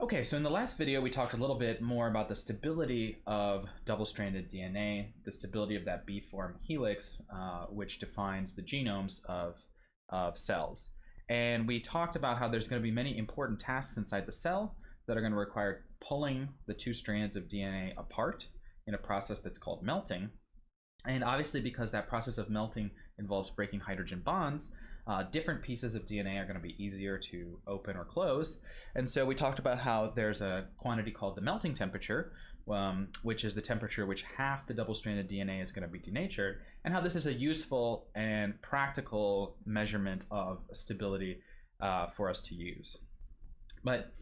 Okay, so in the last video, we talked a little bit more about the stability of double-stranded DNA, the stability of that B-form helix, which defines the genomes of cells. And we talked about how there's going to be many important tasks inside the cell that are going to require pulling the two strands of DNA apart in a process that's called melting. And obviously, because that process of melting involves breaking hydrogen bonds, different pieces of DNA are going to be easier to open or close. And so we talked about how there's a quantity called the melting temperature, which is the temperature which half the double-stranded DNA is going to be denatured, and how this is a useful and practical measurement of stability for us to use. But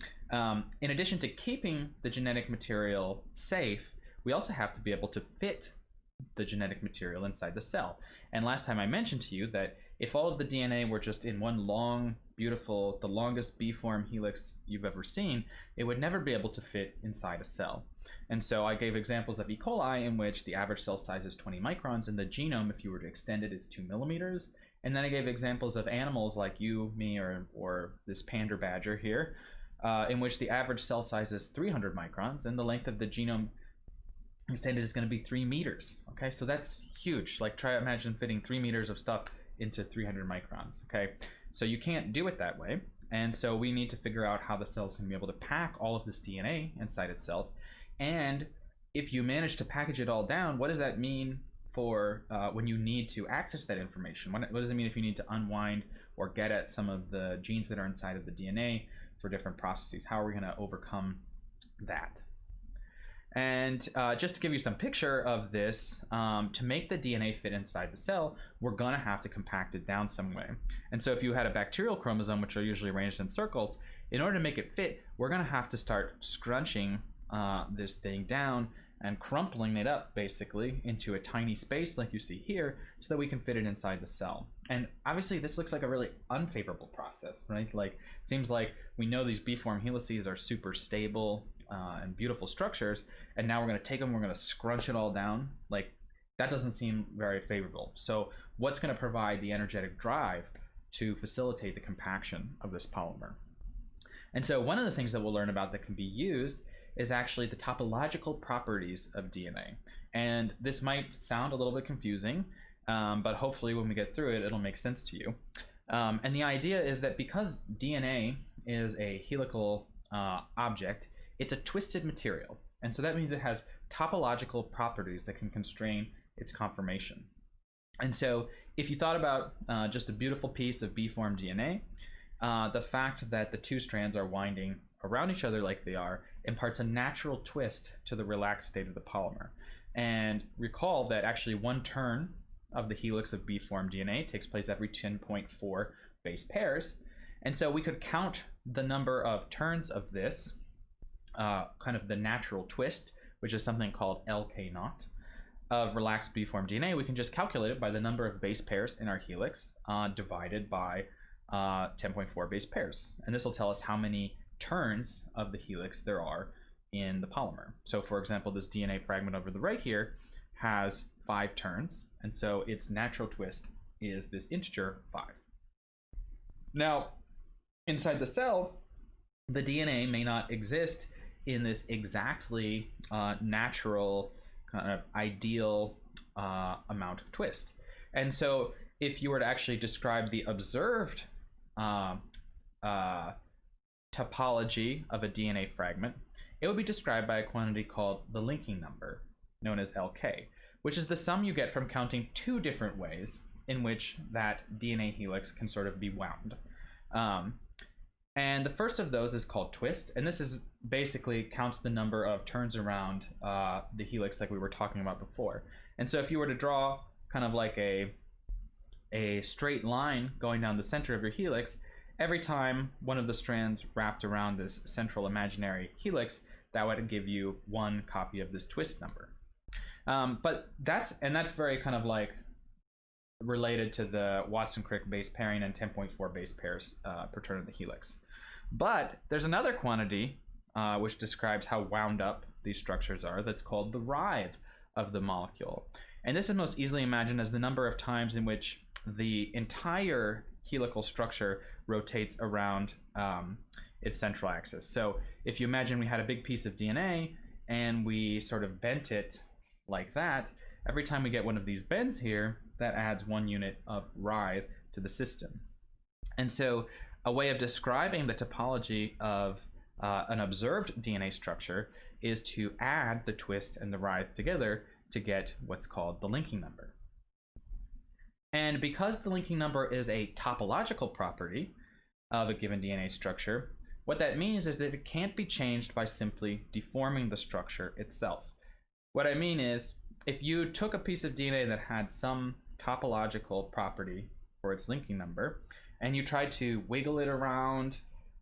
in addition to keeping the genetic material safe, we also have to be able to fit the genetic material inside the cell. And last time I mentioned to you that if all of the DNA were just in one long, beautiful, the longest B-form helix you've ever seen, it would never be able to fit inside a cell. And so I gave examples of E. coli in which the average cell size is 20 microns, and the genome, if you were to extend it, is 2 millimeters. And then I gave examples of animals like you, me, or this panda badger here, in which the average cell size is 300 microns, and the length of the genome extended is going to be 3 meters. Okay, so that's huge. Like, try to imagine fitting 3 meters of stuff into 300 microns. Okay, so you can't do it that way, and so we need to figure out how the cell's going to be able to pack all of this DNA inside itself. And if you manage to package it all down, what does that mean for when you need to access that information? What does it mean if you need to unwind or get at some of the genes that are inside of the DNA for different processes? How are we going to overcome that? And just to give you some picture of this, to make the DNA fit inside the cell, we're going to have to compact it down some way. And so if you had a bacterial chromosome, which are usually arranged in circles, in order to make it fit, we're going to have to start scrunching this thing down and crumpling it up basically into a tiny space like you see here so that we can fit it inside the cell. And obviously this looks like a really unfavorable process, right? Like, it seems like we know these B-form helices are super stable and beautiful structures, and now we're going to take them, we're going to scrunch it all down. Like, that doesn't seem very favorable. So what's going to provide the energetic drive to facilitate the compaction of this polymer? And so one of the things that we'll learn about that can be used is actually the topological properties of DNA. And this might sound a little bit confusing, but hopefully when we get through it, it'll make sense to you. And the idea is that because DNA is a helical object, it's a twisted material. And so that means it has topological properties that can constrain its conformation. And so if you thought about just a beautiful piece of B-form DNA, the fact that the two strands are winding around each other like they are imparts a natural twist to the relaxed state of the polymer. And recall that actually one turn of the helix of B-form DNA takes place every 10.4 base pairs. And so we could count the number of turns of this, kind of the natural twist, which is something called LK0 of relaxed B-form DNA. We can just calculate it by the number of base pairs in our helix divided by 10.4 base pairs. And this will tell us how many turns of the helix there are in the polymer. So for example, this DNA fragment over the right here has 5 turns, and so its natural twist is this integer 5. Now, inside the cell, the DNA may not exist in this exactly natural, kind of ideal amount of twist. And so if you were to actually describe the observed topology of a DNA fragment, it would be described by a quantity called the linking number, known as LK, which is the sum you get from counting 2 different ways in which that DNA helix can sort of be wound. And the first of those is called twist, and this is basically counts the number of turns around the helix like we were talking about before. And so if you were to draw kind of like a straight line going down the center of your helix, every time one of the strands wrapped around this central imaginary helix, that would give you 1 copy of this twist number. But that's very kind of like related to the Watson-Crick base pairing and 10.4 base pairs per turn of the helix. But there's another quantity which describes how wound up these structures are, that's called the rive of the molecule. And this is most easily imagined as the number of times in which the entire helical structure rotates around its central axis. So if you imagine we had a big piece of DNA and we sort of bent it like that, every time we get one of these bends here, that adds 1 unit of writhe to the system. And so a way of describing the topology of an observed DNA structure is to add the twist and the writhe together to get what's called the linking number. And because the linking number is a topological property of a given DNA structure, what that means is that it can't be changed by simply deforming the structure itself. What I mean is, if you took a piece of DNA that had some topological property for its linking number, and you tried to wiggle it around,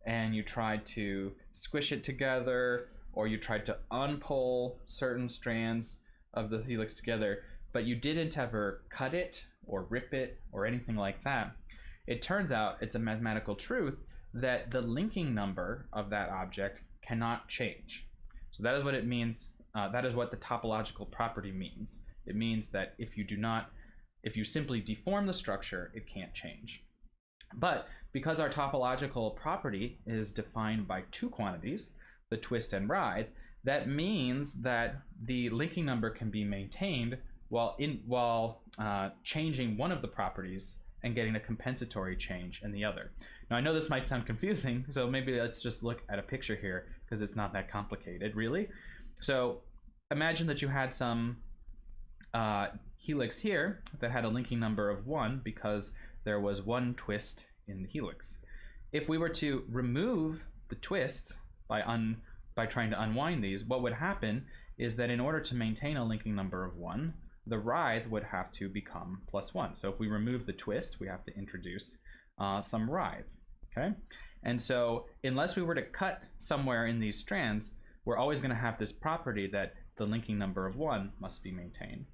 and you tried to squish it together, or you tried to unpull certain strands of the helix together, but you didn't ever cut it or rip it or anything like that, it turns out it's a mathematical truth that the linking number of that object cannot change. So that is what it means. That is what the topological property means. It means that if you simply deform the structure, it can't change. But because our topological property is defined by 2 quantities, the twist and writhe, that means that the linking number can be maintained while changing one of the properties and getting a compensatory change in the other. Now, I know this might sound confusing, so maybe let's just look at a picture here, because it's not that complicated, really. So imagine that you had some helix here that had a linking number of 1 because there was 1 twist in the helix. If we were to remove the twist by trying to unwind these, what would happen is that in order to maintain a linking number of 1, the writhe would have to become +1. So if we remove the twist, we have to introduce some writhe, okay? And so unless we were to cut somewhere in these strands, we're always going to have this property that the linking number of 1 must be maintained.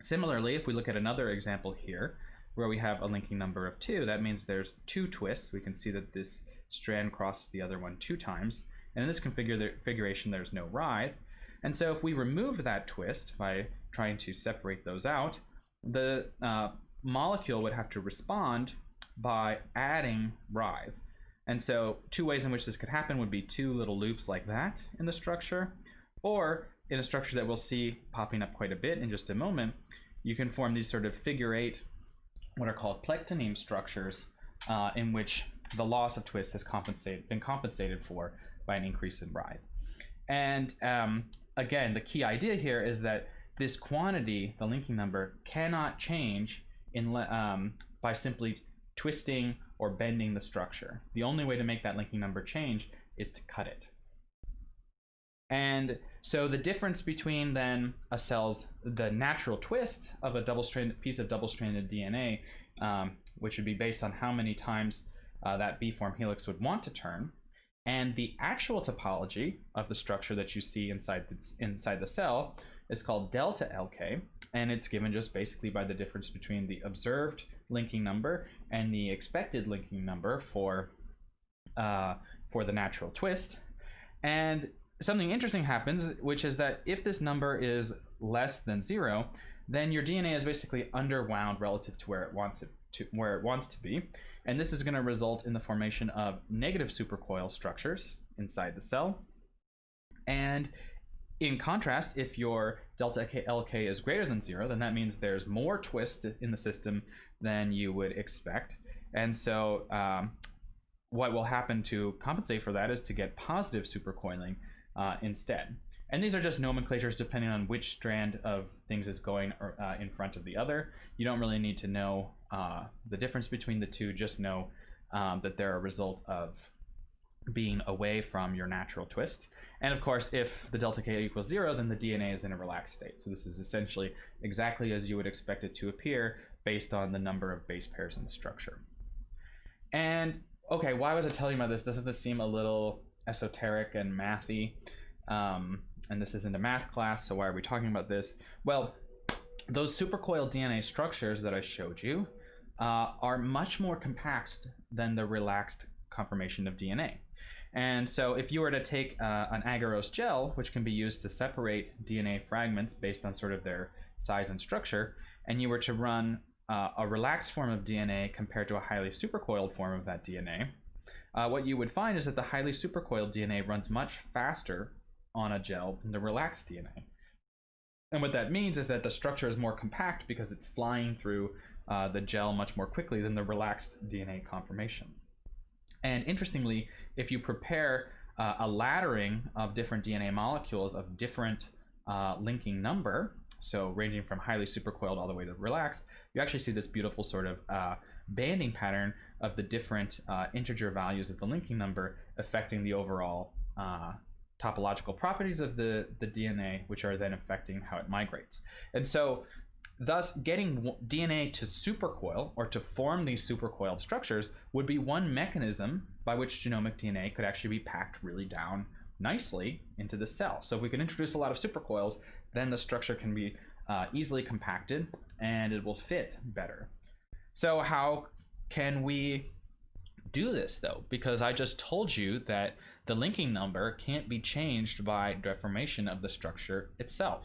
Similarly, if we look at another example here, where we have a linking number of 2, that means there's 2 twists. We can see that this strand crosses the other one 2 times. And in this configuration, there's no writhe. And so if we remove that twist by trying to separate those out, the molecule would have to respond by adding writhe. And so 2 ways in which this could happen would be 2 little loops like that in the structure, or in a structure that we'll see popping up quite a bit in just a moment, you can form these sort of figure 8, what are called plectoneme structures, in which the loss of twist has been compensated for by an increase in writhe. And again, the key idea here is that this quantity, the linking number, cannot change by simply twisting or bending the structure. The only way to make that linking number change is to cut it. And so the difference between then the natural twist of a piece of double-stranded DNA, which would be based on how many times that B-form helix would want to turn, and the actual topology of the structure that you see inside the cell is called delta LK, and it's given just basically by the difference between the observed linking number and the expected linking number for the natural twist. And something interesting happens, which is that if this number is less than 0, then your DNA is basically underwound relative to where it wants to be. And this is going to result in the formation of negative supercoil structures inside the cell. And in contrast, if your delta LK is greater than 0, then that means there's more twist in the system than you would expect. And so what will happen to compensate for that is to get positive supercoiling instead. And these are just nomenclatures depending on which strand of things is going in front of the other. You don't really need to know the difference between the two. Just know that they're a result of being away from your natural twist. And of course, if the delta K equals 0, then the DNA is in a relaxed state. So this is essentially exactly as you would expect it to appear based on the number of base pairs in the structure. And okay, why was I telling you about this? Doesn't this seem a little esoteric and mathy? And this isn't a math class, so why are we talking about this? Well, those supercoiled DNA structures that I showed you are much more compact than the relaxed conformation of DNA. And so if you were to take an agarose gel, which can be used to separate DNA fragments based on sort of their size and structure, and you were to run a relaxed form of DNA compared to a highly supercoiled form of that DNA, what you would find is that the highly supercoiled DNA runs much faster on a gel than the relaxed DNA. And what that means is that the structure is more compact because it's flying through the gel much more quickly than the relaxed DNA conformation. And interestingly, if you prepare a laddering of different DNA molecules of different linking number, so ranging from highly supercoiled all the way to relaxed, you actually see this beautiful sort of banding pattern of the different integer values of the linking number affecting the overall topological properties of the DNA, which are then affecting how it migrates. And so thus getting DNA to supercoil or to form these supercoiled structures would be one mechanism by which genomic DNA could actually be packed really down nicely into the cell. So if we can introduce a lot of supercoils, then the structure can be easily compacted and it will fit better. So how can we do this though? Because I just told you that the linking number can't be changed by deformation of the structure itself,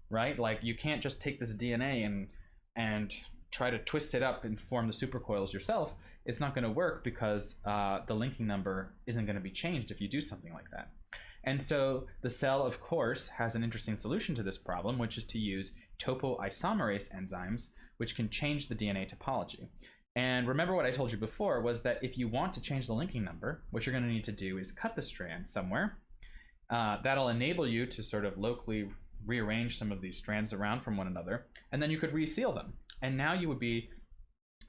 right? Like you can't just take this DNA and try to twist it up and form the supercoils yourself. It's not going to work because the linking number isn't going to be changed if you do something like that. And so the cell, of course, has an interesting solution to this problem, which is to use topoisomerase enzymes, which can change the DNA topology. And remember what I told you before was that if you want to change the linking number, what you're going to need to do is cut the strand somewhere. That'll enable you to sort of locally rearrange some of these strands around from one another, and then you could reseal them. And now you would be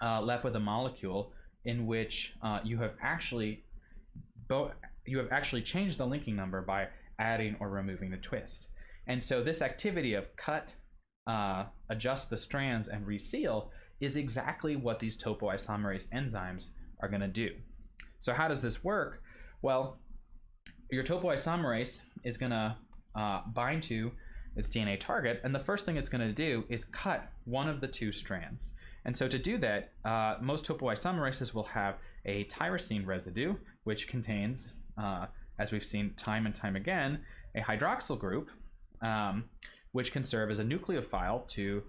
left with a molecule in which you have actually changed the linking number by adding or removing the twist. And so this activity of cut, adjust the strands, and reseal is exactly what these topoisomerase enzymes are going to do. So how does this work? Well, your topoisomerase is going to bind to its DNA target, and the first thing it's going to do is cut one of the two strands. And so to do that, most topoisomerases will have a tyrosine residue, which contains, as we've seen time and time again, a hydroxyl group, which can serve as a nucleophile to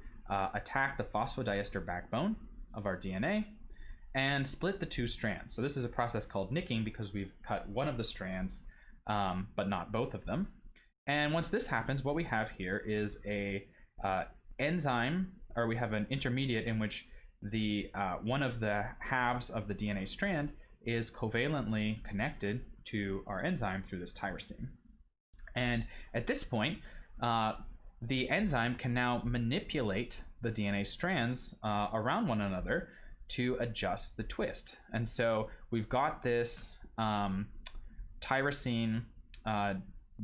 attack the phosphodiester backbone of our DNA and split the two strands. So this is a process called nicking because we've cut one of the strands, but not both of them. And once this happens, what we have here is a enzyme, or we have an intermediate in which the one of the halves of the DNA strand is covalently connected to our enzyme through this tyrosine. And at this point, the enzyme can now manipulate the DNA strands around one another to adjust the twist. And so we've got this tyrosine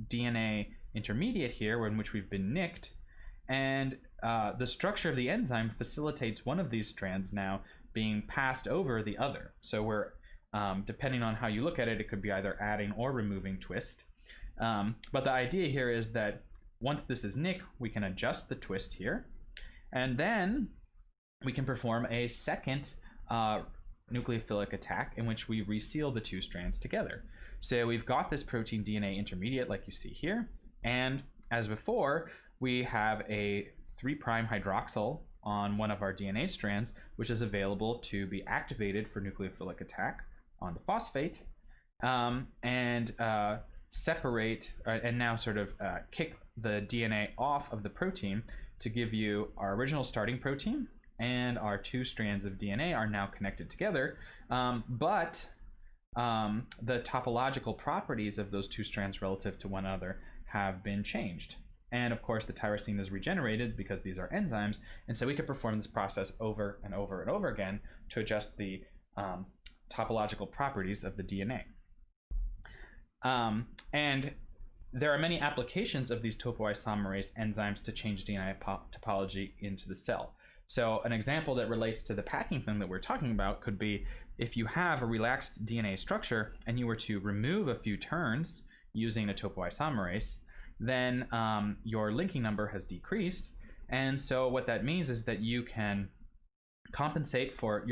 DNA intermediate here in which we've been nicked, and the structure of the enzyme facilitates one of these strands now being passed over the other. So we're, depending on how you look at it, it could be either adding or removing twist. But the idea here is that once this is nicked, we can adjust the twist here, and then we can perform a second nucleophilic attack in which we reseal the two strands together. So we've got this protein DNA intermediate like you see here, and as before, we have a 3' hydroxyl on one of our DNA strands, which is available to be activated for nucleophilic attack on the phosphate, and separate and now sort of kick the DNA off of the protein to give you our original starting protein, and our two strands of DNA are now connected together, but the topological properties of those two strands relative to one another have been changed. And of course, the tyrosine is regenerated because these are enzymes, and so we can perform this process over and over and over again to adjust the topological properties of the DNA. And there are many applications of these topoisomerase enzymes to change DNA topology into the cell. So an example that relates to the packing thing that we're talking about could be if you have a relaxed DNA structure and you were to remove a few turns using a topoisomerase, then your linking number has decreased. And so what that means is that you can compensate for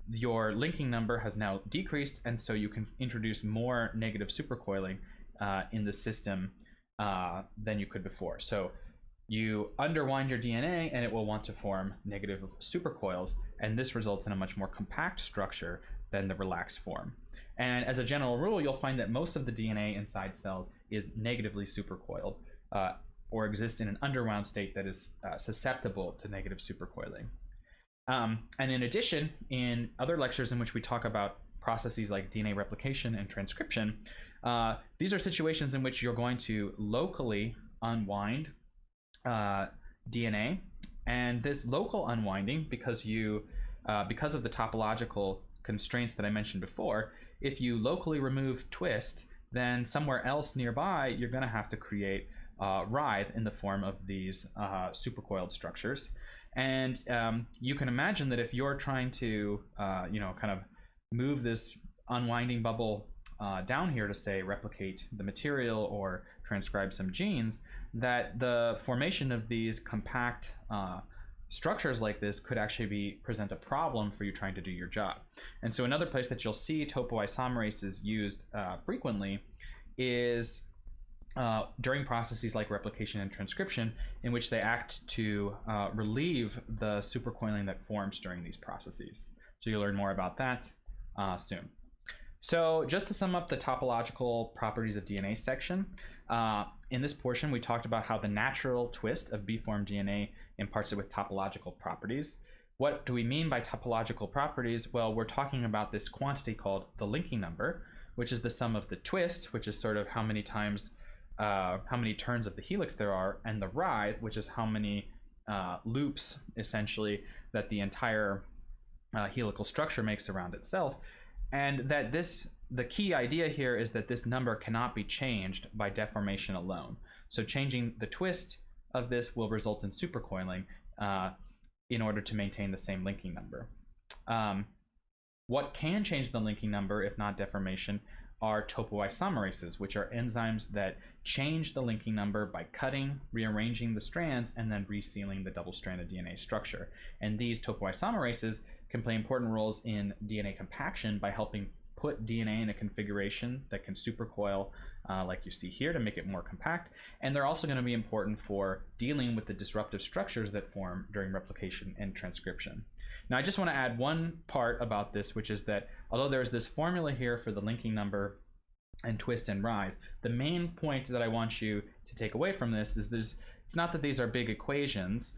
your linking number has now decreased, and so you can introduce more negative supercoiling in the system than you could before. So You underwind your DNA and it will want to form negative supercoils, and this results in a much more compact structure than the relaxed form. And as a general rule, you'll find that most of the DNA inside cells is negatively supercoiled, or exists in an underwound state that is susceptible to negative supercoiling. And in addition, in other lectures in which we talk about processes like DNA replication and transcription, these are situations in which you're going to locally unwind DNA, and this local unwinding, because of the topological constraints that I mentioned before, if you locally remove twist, then somewhere else nearby you're going to have to create writhe in the form of these supercoiled structures. And you can imagine that if you're trying to kind of move this unwinding bubble down here to, say, replicate the material or transcribe some genes, that the formation of these compact structures like this could actually present a problem for you trying to do your job. And so another place that you'll see topoisomerases used frequently is during processes like replication and transcription, in which they act to relieve the supercoiling that forms during these processes. So you'll learn more about that soon. So just to sum up the topological properties of DNA section, in this portion we talked about how the natural twist of B-form DNA imparts it with topological properties. What do we mean by topological properties? Well, we're talking about this quantity called the linking number, which is the sum of the twist, which is sort of how many turns of the helix there are, and the writhe, which is how many loops essentially that the entire helical structure makes around itself. And that the key idea here is that this number cannot be changed by deformation alone. So changing the twist of this will result in supercoiling in order to maintain the same linking number. What can change the linking number, if not deformation, are topoisomerases, which are enzymes that change the linking number by cutting, rearranging the strands, and then resealing the double-stranded DNA structure. And these topoisomerases can play important roles in DNA compaction by helping put DNA in a configuration that can supercoil like you see here to make it more compact. And they're also going to be important for dealing with the disruptive structures that form during replication and transcription. Now, I just want to add one part about this, which is that although there's this formula here for the linking number and twist and writhe, the main point that I want you to take away from this is it's not that these are big equations,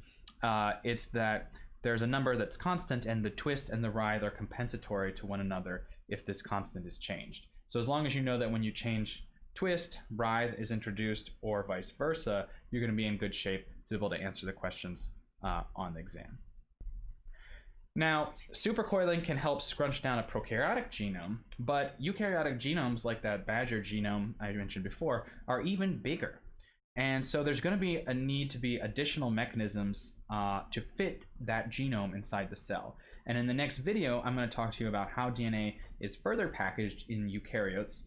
it's that there's a number that's constant, and the twist and the writhe are compensatory to one another if this constant is changed. So as long as you know that when you change twist, writhe is introduced, or vice versa, you're going to be in good shape to be able to answer the questions on the exam. Now, supercoiling can help scrunch down a prokaryotic genome, but eukaryotic genomes like that badger genome I mentioned before are even bigger. And so there's going to be a need to be additional mechanisms to fit that genome inside the cell. And in the next video, I'm going to talk to you about how DNA is further packaged in eukaryotes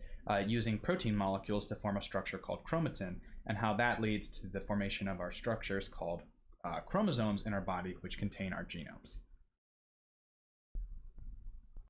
using protein molecules to form a structure called chromatin, and how that leads to the formation of our structures called chromosomes in our body, which contain our genomes.